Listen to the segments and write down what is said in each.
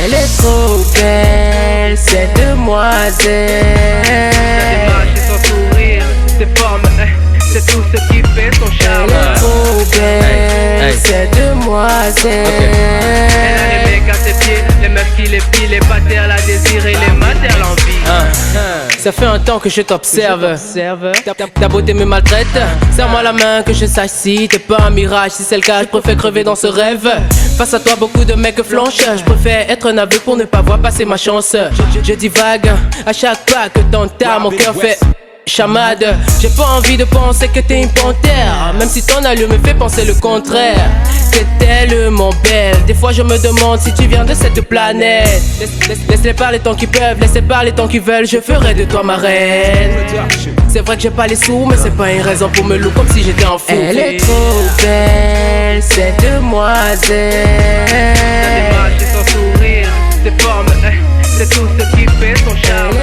Elle est trop belle, cette demoiselle. Sa démarche et son sourire, ses formes, c'est tout ce qui fait son charme. Elle est trop belle, cette demoiselle. Elle a les mecs à ses pieds, les meufs qui les pillent, les patères la désirent et les matères l'envie. Ça fait un temps que je t'observe. Ta beauté me maltraite. Serre-moi la main que je sache si t'es pas un mirage. Si c'est le cas, je préfère crever dans ce rêve. Face à toi, beaucoup de mecs flanchent. Je préfère être un aveugle pour ne pas voir passer ma chance. Je divague à chaque pas que t'entames. Mon cœur fait chamade. J'ai pas envie de penser que t'es une panthère, même si ton allure me fait penser le contraire. T'es tellement belle, des fois je me demande si tu viens de cette planète. Laisse-les parler tant qu'ils peuvent, laisse-les parler tant qu'ils veulent. Je ferai de toi ma reine. C'est vrai que j'ai pas les sous, mais c'est pas une raison pour me louer comme si j'étais en fou. Elle est trop belle, cette demoiselle. Sa démarche et son sourire, ses formes, c'est tout ce qui fait son charme.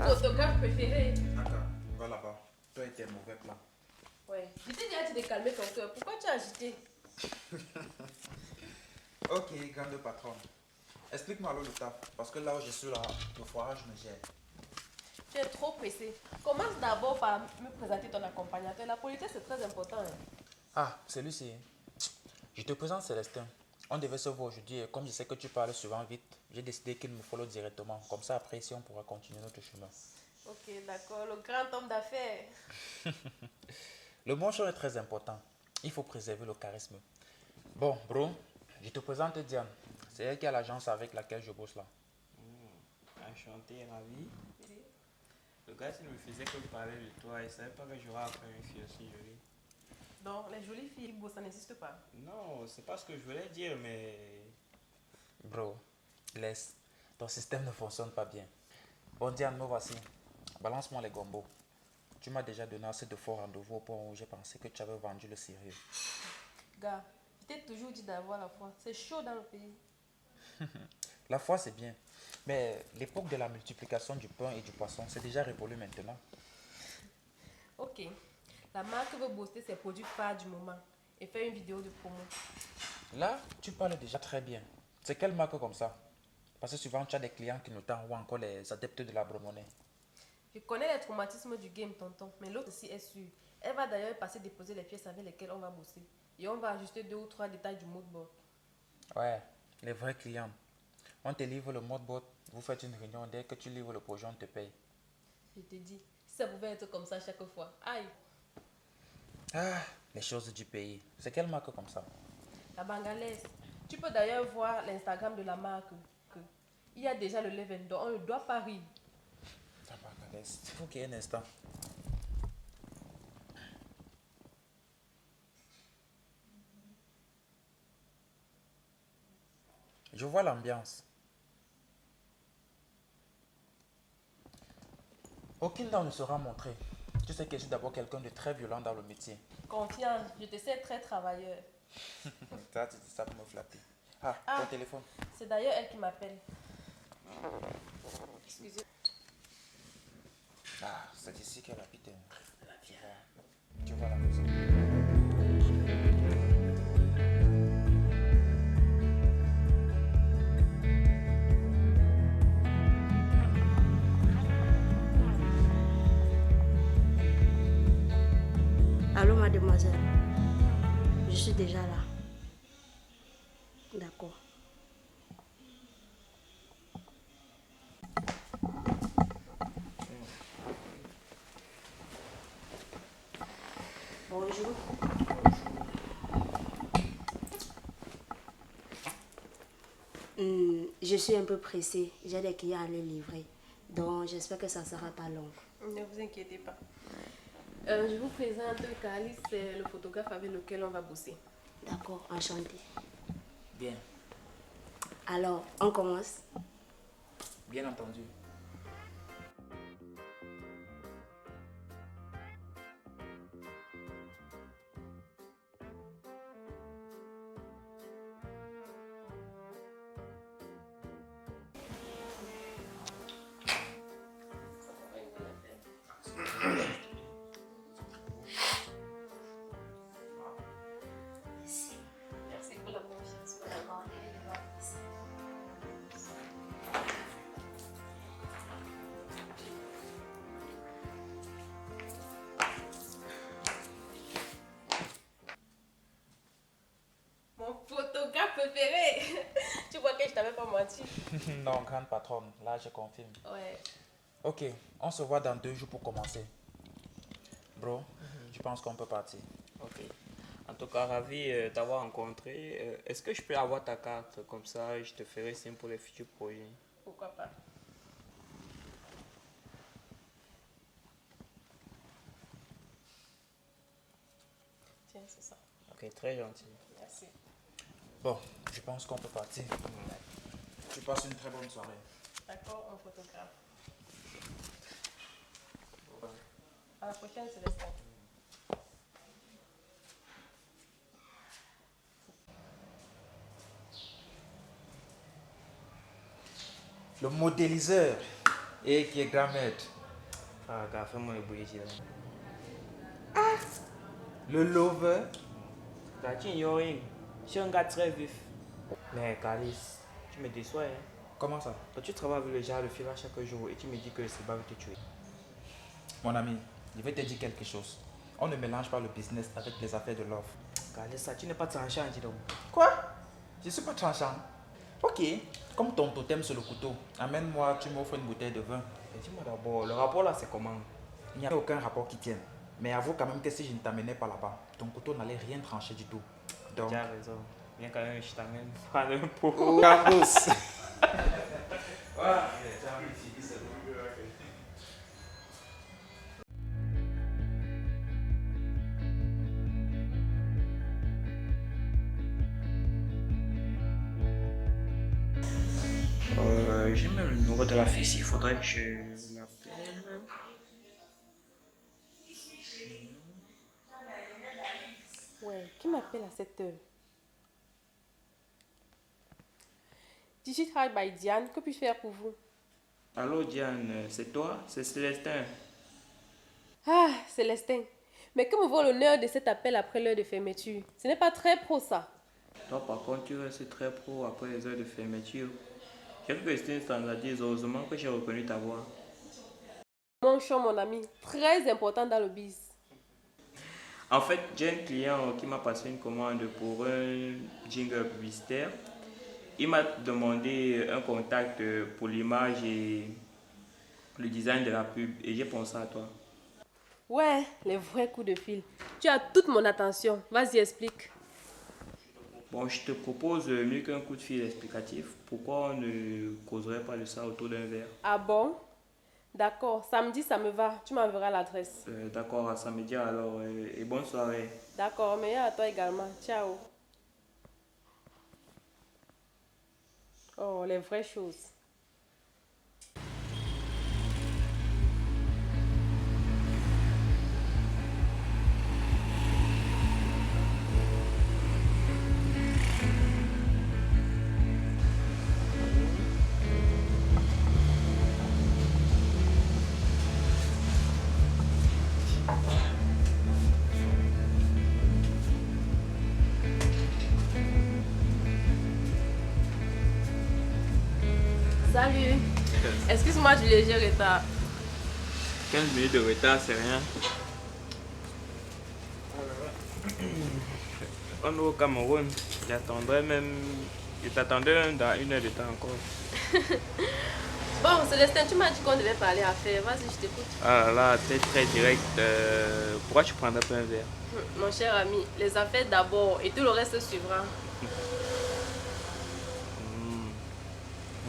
Mon photographe préféré. Attends, va là-bas. Toi et tes mauvais plans. Ouais. Je t'ai dit de calmer ton cœur. Pourquoi tu as agité? Ok, grande patronne. Explique-moi alors le taf. Parce que là où je suis là, le foirage me gère. Tu es trop pressé. Commence d'abord par me présenter ton accompagnateur. La politesse c'est très important. Ah, celui-ci. Je te présente Célestin. On devait se voir aujourd'hui et comme je sais que tu parles souvent vite, j'ai décidé qu'il me follow directement. Comme ça, après, ici, on pourra continuer notre chemin. Ok, d'accord. Le grand homme d'affaires. Le bon choix est très important. Il faut préserver le charisme. Bon, bro, je te présente Diane. C'est elle qui a l'agence avec laquelle je bosse là. Enchanté, ravi. Le gars, s'il me faisait que parler de toi, il savait pas que j'aurais après une fille aussi jolie. Non, les jolies filles, ça n'existe pas. Non, c'est pas ce que je voulais dire, mais. Bro, laisse. Ton système ne fonctionne pas bien. Bon, Diane, me voici. Balance-moi les gombos. Tu m'as déjà donné assez de faux rendez-vous au point où j'ai pensé que tu avais vendu le sérieux. Gars, je t'ai toujours dit d'avoir la foi. C'est chaud dans le pays. La foi, c'est bien. Mais l'époque de la multiplication du pain et du poisson, c'est déjà révolu maintenant. Ok. La marque veut booster ses produits phares du moment et faire une vidéo de promo. Là, tu parles déjà très bien. C'est quelle marque comme ça? Parce que souvent, tu as des clients qui nous tendent ou encore les adeptes de la monnaie. Je connais les traumatismes du game, tonton, mais l'autre aussi est sûre. Elle va d'ailleurs passer déposer les pièces avec lesquelles on va bosser. Et on va ajuster 2 ou 3 détails du moodboard. Ouais, les vrais clients. On te livre le moodboard, vous faites une réunion, dès que tu livres le projet, on te paye. Je te dis, si ça pouvait être comme ça chaque fois. Aïe, Ah, les choses du pays. C'est quelle marque comme ça? la bangalaise. Tu peux d'ailleurs voir l'Instagram de la marque. Il y a déjà le level, donc on ne doit pas rire. Ok, un instant. Je vois l'ambiance. Aucune dent ne sera montrée. Tu sais que je suis d'abord quelqu'un de très violent dans le métier. Confiance, je te sais très travailleur. Ça, tu dis ça pour me flatter. Ah, ton téléphone. C'est d'ailleurs elle qui m'appelle. Excusez. Ah, c'est ici qu'elle habite. Tu vois la maison. Allô, mademoiselle. Je suis déjà là. D'accord. Bonjour. Je suis un peu pressée. J'ai des clients à les livrer. Donc, j'espère que ça ne sera pas long. Ne vous inquiétez pas. Je vous présente Calis, c'est le photographe avec lequel on va bosser. D'accord, enchanté. Bien, Alors, on commence. bien entendu. préféré. Tu vois que je t'avais pas menti. Non, grande patronne, là je confirme. Ouais. Ok, on se voit dans 2 jours pour commencer. Bro, je pense qu'on peut partir. Ok. En tout cas, ravi d'avoir rencontré. Est-ce que je peux avoir ta carte? Comme ça, je te ferai signe pour les futurs projets. Pourquoi pas? Tiens, c'est ça. Ok, très gentil. Merci. Bon, je pense qu'on peut partir. Tu passes une très bonne soirée. D'accord, un photographe. À la prochaine, Célestin. Le modéliseur et qui est grand maître. Ah, gars, fais-moi le bouillir là. Le lover. Gars, tu ignores rien. Je suis un gars très vif. Mais Calis, tu me déçois, hein. Comment ça? Toi, tu travailles avec le genre de fil à chaque jour et tu me dis que c'est pas te tuer. Mon ami, je vais te dire quelque chose. On ne mélange pas le business avec les affaires de l'offre. Calis, ça, tu n'es pas tranchant, dis donc. Quoi? Je suis pas tranchant. Ok, comme ton totem sur le couteau, amène-moi, tu m'offres une bouteille de vin. Mais dis-moi d'abord, le rapport là, c'est comment? Il n'y a aucun rapport qui tienne. Mais avoue quand même que si je ne t'amenais pas là-bas, ton couteau n'allait rien trancher du tout. Donc... Tu as raison. Viens quand même, je t'amène prendre un pot. Oh, Cambus. J'ai même le numéro de la fille, il faudrait que je l'appelle. Ouais, qui m'appelle à cette heure? Digital by Diane, que puis-je faire pour vous? Allô Diane, c'est toi? C'est Célestin. Ah, Célestin. Mais que me vaut l'honneur de cet appel après l'heure de fermeture? Ce n'est pas très pro, ça. Toi par contre, tu restes très pro après les heures de fermeture. J'ai cru que c'était une standardise, heureusement que j'ai reconnu ta voix. Mon cher, mon ami, très important dans le biz. En fait, j'ai un client qui m'a passé une commande pour un jingle publicitaire. Il m'a demandé un contact pour l'image et le design de la pub et j'ai pensé à toi. Ouais, les vrais coups de fil. Tu as toute mon attention. Vas-y, explique. Bon, je te propose mieux qu'un coup de fil explicatif. Pourquoi on ne causerait pas de ça autour d'un verre? Ah bon? D'accord, samedi, ça me va. Tu m'enverras l'adresse. D'accord, à samedi alors et bonne soirée. D'accord, meilleur à toi également. Ciao. Oh, les vraies choses. Salut. Excuse-moi du léger retard. 15 minutes de retard, c'est rien. On est au Cameroun. Je t'attendais dans 1 heure de temps encore. Bon, Célestin, tu m'as dit qu'on devait parler affaires. Vas-y, je t'écoute. Ah là, t'es très direct. Pourquoi tu prendrais pas un verre? Mon cher ami, les affaires d'abord et tout le reste suivra.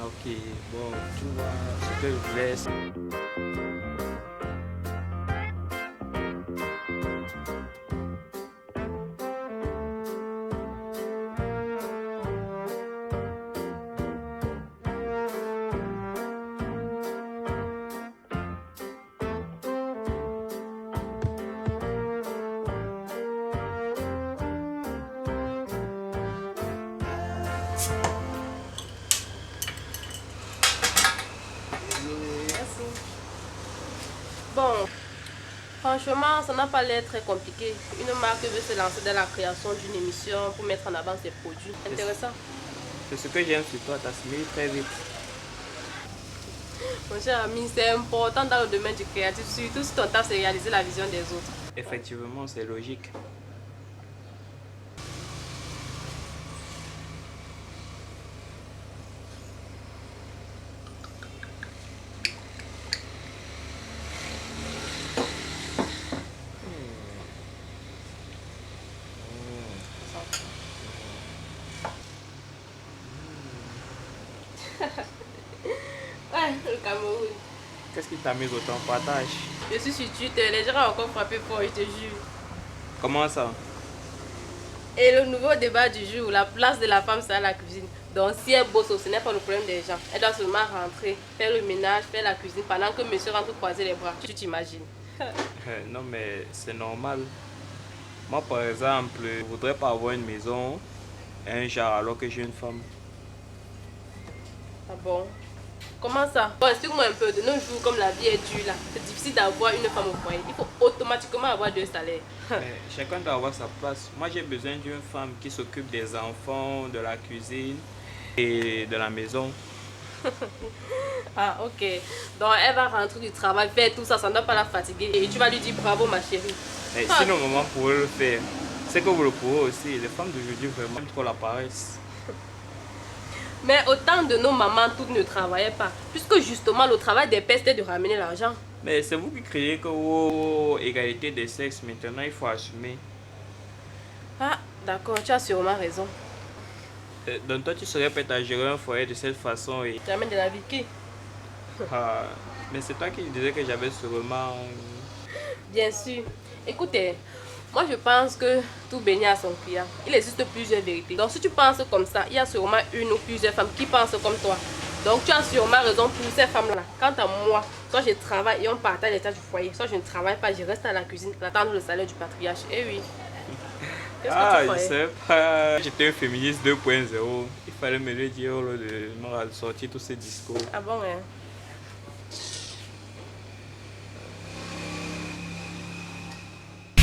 Ok, bon, tu vois, ce que je voulais, c'est... Bon, franchement, ça n'a pas l'air très compliqué. Une marque veut se lancer dans la création d'une émission pour mettre en avant ses produits. Intéressant. C'est ce que j'aime sur toi, t'as assimilé très vite. Mon cher ami, c'est important dans le domaine du créatif, surtout si ton taf c'est réaliser la vision des autres. Effectivement, c'est logique. Qu'est-ce qui t'a mis autant? Partage. Je suis sur Twitter, les gens ont encore frappé fort, je te jure. Comment ça? Et le nouveau débat du jour, la place de la femme, c'est à la cuisine. Donc si elle bosse, ce n'est pas le problème des gens. Elle doit seulement rentrer, faire le ménage, faire la cuisine, pendant que monsieur rentre croiser les bras. Tu t'imagines? Non mais c'est normal. Moi par exemple, je voudrais pas avoir une maison, un genre alors que j'ai une femme. Ah bon? Comment ça? Bon, explique-moi un peu. De nos jours, comme la vie est dure là, c'est difficile d'avoir une femme au foyer. Il faut automatiquement avoir 2 salaires. Mais chacun doit avoir sa place. Moi j'ai besoin d'une femme qui s'occupe des enfants, de la cuisine et de la maison. Ah ok. Donc elle va rentrer du travail, faire tout ça, ça ne doit pas la fatiguer. Et tu vas lui dire bravo ma chérie. Mais si nos mamans pouvaient le faire, c'est que vous le pouvez aussi. Les femmes d'aujourd'hui vraiment aiment trop la paresse. Mais autant de nos mamans, toutes ne travaillaient pas. Puisque justement le travail des pères c'était de ramener l'argent. Mais c'est vous qui criez que oh, égalité des sexes, maintenant il faut assumer. Ah d'accord, tu as sûrement raison. Donc toi tu serais prêt à gérer un foyer de cette façon et... Tu amènes de la vie qui? Ah, mais c'est toi qui disais que j'avais sûrement... Bien sûr. Écoutez, moi je pense que tout bénit à son client. Il existe plusieurs vérités. Donc si tu penses comme ça, il y a sûrement une ou plusieurs femmes qui pensent comme toi. Donc tu as sûrement raison pour ces femmes-là. Quant à moi, soit je travaille et on partage les tâches du foyer, soit je ne travaille pas, je reste à la cuisine, attendre le salaire du patriarche. Eh oui. Ah, je sais pas. J'étais un féministe 2.0. Il fallait me le dire au lieu de me sortir tous ces discours. Ah bon, hein?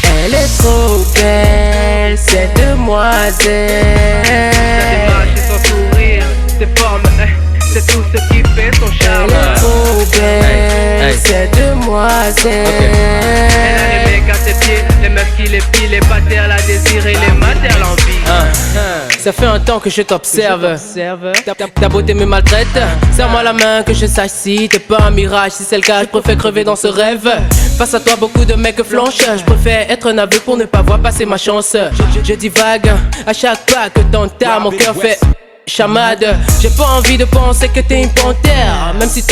Elle est trop belle, cette demoiselle. Sa démarche et son sourire, ses formes, c'est tout ce qui fait son charme. Elle est trop belle, cette demoiselle. Elle a les mecs à ses pieds, les meufs qui les pillent, les patères la désirent et les matères l'envie. Ça fait un temps que je t'observe. Ta beauté me maltraite. Serre-moi la main que je sache si t'es pas un mirage. Si c'est le cas, je préfère crever dans ce rêve. Face à toi, beaucoup de mecs flanchent. Je préfère être un aveugle pour ne pas voir passer ma chance. Je divague à chaque pas que t'entends. Mon cœur fait chamade. J'ai pas envie de penser que t'es une panthère. Même si toi